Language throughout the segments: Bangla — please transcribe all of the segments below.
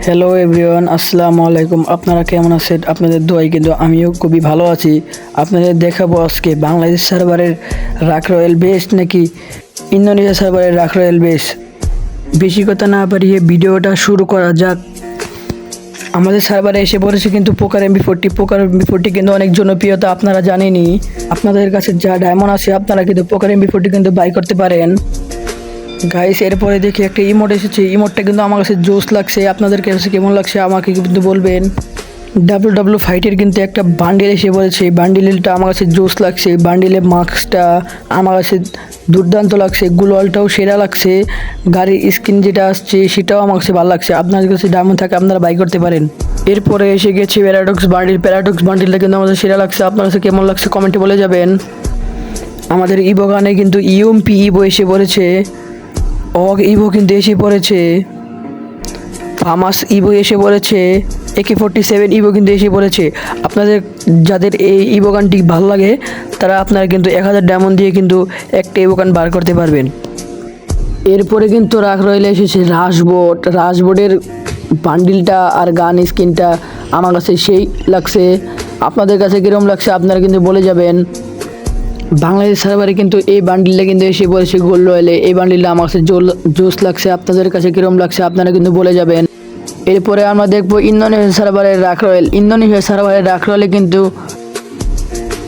হ্যালো এভরিওয়ান, আসসালামু আলাইকুম। আপনারা কেমন আছেন? আপনাদের দোয়াই কিন্তু আমিও খুবই ভালো আছি। আপনাদের দেখাবো আজকে বাংলাদেশ সার্ভারের রাক রয়্যাল বেস্ট নাকি ইন্দোনেশিয়া সার্ভারের রাক রয়্যাল বেস্ট। বেশি কথা না বাড়িয়ে ভিডিওটা শুরু করা যাক। আমাদের সার্ভারে এসে পড়েছে কিন্তু পোকার এমবি40। পোকার এমবি40 কিন্তু অনেক জনপ্রিয়তা, আপনারা জানেনই। আপনাদের কাছে যা ডায়মন্ড আছে আপনারা কিন্তু পোকার এমবি40 কিন্তু বাই করতে পারেন। গাইস, এরপরে দেখি একটা ইমোট এসেছে। ইমোটটা কিন্তু আমার কাছে জোস লাগছে। আপনাদের কাছে কেমন লাগছে আমাকে কিন্তু বলবেন। ডাব্লু ফাইটের কিন্তু একটা বান্ডিল এসে পড়েছে। বান্ডিলটা আমার কাছে জোস লাগছে। বান্ডিলের মাস্কটা আমার কাছে দুর্দান্ত লাগছে। গ্লোয়ালটাও সেরা লাগছে। গাড়ির স্কিন যেটা আসছে সেটাও আমার কাছে ভালো লাগছে। আপনাদের কাছে ডায়মন্ড থাকে আপনারা বাই করতে পারেন। এরপরে এসে গেছে প্যারাডক্স বান্ডিল। প্যারাডক্স বান্ডিলটা কিন্তু আমাদের সেরা লাগছে। আপনার কাছে কেমন লাগছে কমেন্টে বলে যাবেন। আমাদের ইভো গানে কিন্তু ইউএমপি ইভো এসে পড়েছে। অগ ইভো কিন্তু এসে পড়েছে। ফামাস ইভো এসে পড়েছে। AK-47 ইভো কিন্তু এসে পড়েছে। আপনাদের যাদের এই ইভো গানটি ভালো লাগে তারা আপনারা কিন্তু 1000 ডায়মন্ড দিয়ে কিন্তু একটা ইভো গান বার করতে পারবেন। এরপরে কিন্তু রাক রয়েলে এসেছে রাশবোর্ডের বান্ডিলটা আর গান স্কিনটা আমার কাছে সেই লাগছে। আপনাদের কাছে কীরকম লাগছে আপনারা কিন্তু বলে যাবেন। বাংলাদেশ সার্ভারে কিন্তু এই বান্ডিলটা কিন্তু এসে পড়েছে গোল্ড রয়্যালে। এই বান্ডিলটা আমার কাছে জোস লাগছে। আপনাদের কাছে কীরকম লাগছে আপনারা কিন্তু বলে যাবেন। এরপরে আমরা দেখবো ইন্দোনেশিয়া সার্ভারের রাক রয়্যাল। ইন্দোনেশিয়া সার্ভারের রাক রয়্যালে কিন্তু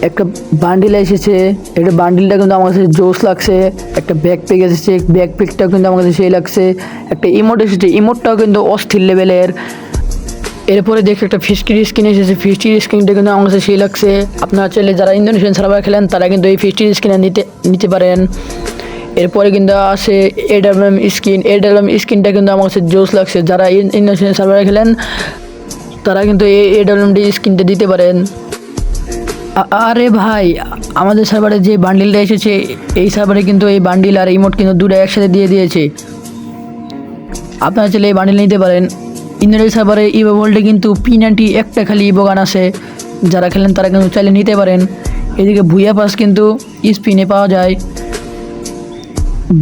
একটা বান্ডিল এসেছে। একটা বান্ডিলটা কিন্তু আমার কাছে জোস লাগছে। একটা ব্যাকপ্যাক এসেছে। ব্যাকপ্যাকটাও কিন্তু আমার কাছে সেই লাগছে। একটা ইমোট এসেছে। ইমোটটাও কিন্তু অস্থির লেভেলের। এরপরে দেখে একটা ফিস্টির স্কিন এসেছে। ফিস্টির স্কিনটা কিন্তু আমার কাছে সেই লাগছে। আপনারা চাইলে যারা ইন্দোনেশিয়ান সার্ভার খেলেন তারা কিন্তু এই ফিস্টির স্কিনে নিতে পারেন। এরপরে কিন্তু আসে এডাব্লিউএম স্কিন। এডাব্লিউএম স্কিনটা কিন্তু আমার কাছে জোস লাগছে। যারা ইন্দোনেশিয়ান সার্ভারে খেলেন তারা কিন্তু এই এডাব্লিউএমডি স্কিনটা দিতে পারেন। আরে ভাই, আমাদের সার্ভারে যে বান্ডিলটা এসেছে এই সার্ভারে কিন্তু এই বান্ডিল আর ইমোট কিন্তু দুটো একসাথে দিয়ে দিয়েছে। আপনারা চাইলে এই বান্ডিল নিতে পারেন। ইন্দোনেশিয়া সার্ভারে ইভো ভোল্টে কিন্তু P90 একটা খালি ইভো গান আছে। যারা খেলেন তারা কিন্তু চাইলে নিতে পারেন। এদিকে ভুইয়া পাস কিন্তু স্পিনে পাওয়া যায়।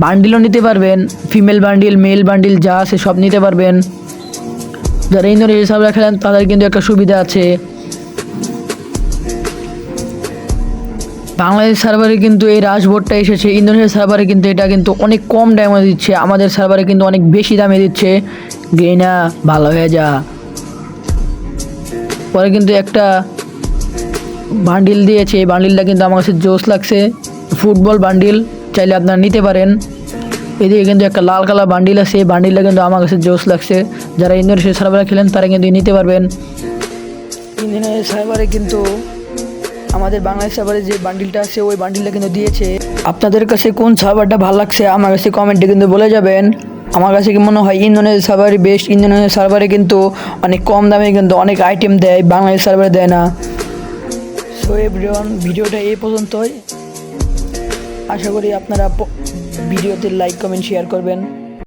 বান্ডিলও নিতে পারবেন। ফিমেল বান্ডিল মেল বান্ডিল যা আছে সব নিতে পারবেন। যারা ইন্দোনেশিয়া সার্ভারে খেলেন তাদের কিন্তু একটা সুবিধা আছে। বাংলাদেশ সার্ভারে কিন্তু এই রাশবোর্ডটা এসেছে। ইন্দোনেশিয়া সার্ভারে কিন্তু এটা কিন্তু অনেক কম দামে দিচ্ছে। আমাদের সার্ভারে কিন্তু অনেক বেশি দামে দিচ্ছে। গেইনা ভালো হয়ে যা। পরে কিন্তু একটা বান্ডিল দিয়েছে। এই বান্ডিলটা কিন্তু আমার কাছে জোস লাগছে। ফুটবল বান্ডিল চাইলে আপনারা নিতে পারেন। এদিকে কিন্তু একটা লাল কালার বান্ডিল আছে। এই বান্ডিলটা কিন্তু আমার কাছে জোস লাগছে। যারা ইন্দোনেশিয়া সার্ভারে খেলেন তারা কিন্তু নিতে পারবেন। ইন্দোনেশিয়া সার্ভারে কিন্তু আমাদের বাংলাদেশ সার্ভারে যে বান্ডিলটা আছে ওই বান্ডিলটা কিন্তু দিয়েছে। আপনাদের কাছে কোন সার্ভারটা ভালো লাগছে আমার কাছে কমেন্টে কিন্তু বলে যাবেন। আমার কাছে কি মনে হয় ইন্দোনেশিয়া সার্ভারই বেস্ট। ইন্দোনেশিয়া সার্ভারে কিন্তু অনেক কম দামে কিন্তু অনেক আইটেম দেয়, বাংলাদেশ সার্ভারে দেয় না। সো এভরিওয়ান, ভিডিওটা এই পর্যন্তই। আশা করি আপনারা ভিডিওতে লাইক কমেন্ট শেয়ার করবেন।